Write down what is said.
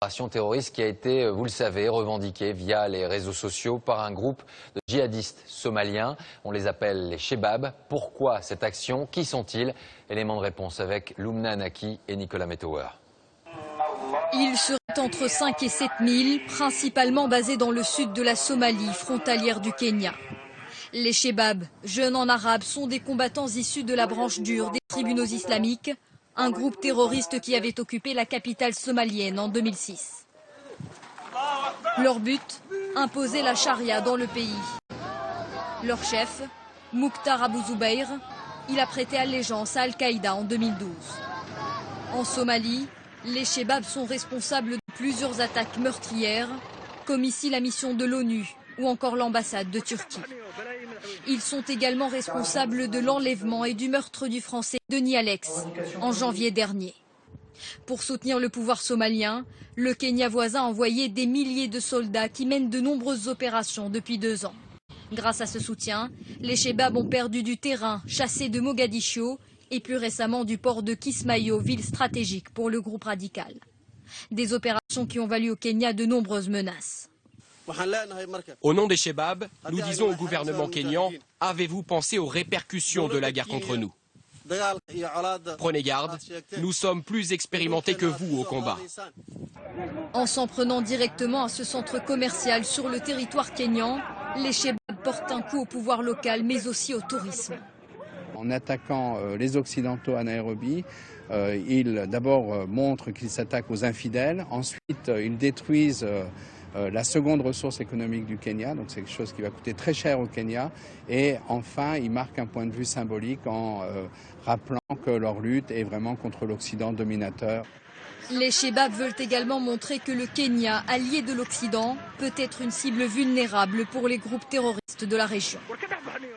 Opération terroriste qui a été, vous le savez, revendiquée via les réseaux sociaux par un groupe de djihadistes somaliens. On les appelle les Chebab. Pourquoi cette action? Qui sont-ils? Élément de réponse avec Lumna Naki et Nicolas Metauer. Ils seraient entre 5 et 7 000, principalement basés dans le sud de la Somalie, frontalière du Kenya. Les Chebab, jeunes en arabe, sont des combattants issus de la branche dure des tribunaux islamiques, un groupe terroriste qui avait occupé la capitale somalienne en 2006. Leur but, imposer la charia dans le pays. Leur chef, Mukhtar Abou Zubair, il a prêté allégeance à Al-Qaïda en 2012. En Somalie, les Chebab sont responsables de plusieurs attaques meurtrières, comme ici la mission de l'ONU ou encore l'ambassade de Turquie. Ils sont également responsables de l'enlèvement et du meurtre du Français Denis Alex en janvier dernier. Pour soutenir le pouvoir somalien, le Kenya voisin a envoyé des milliers de soldats qui mènent de nombreuses opérations depuis 2 ans. Grâce à ce soutien, les Chebab ont perdu du terrain, chassés de Mogadiscio et plus récemment du port de Kismayo, ville stratégique pour le groupe radical. Des opérations qui ont valu au Kenya de nombreuses menaces. Au nom des Chebab, nous disons au gouvernement kényan, avez-vous pensé aux répercussions de la guerre contre nous? Prenez garde, nous sommes plus expérimentés que vous au combat. En s'en prenant directement à ce centre commercial sur le territoire kényan, les Chebab portent un coup au pouvoir local mais aussi au tourisme. En attaquant les Occidentaux à Nairobi, ils d'abord montrent qu'ils s'attaquent aux infidèles, ensuite ils détruisent la seconde ressource économique du Kenya, donc c'est quelque chose qui va coûter très cher au Kenya. Et enfin, ils marquent un point de vue symbolique en rappelant que leur lutte est vraiment contre l'Occident dominateur. Les Chebab veulent également montrer que le Kenya, allié de l'Occident, peut être une cible vulnérable pour les groupes terroristes de la région.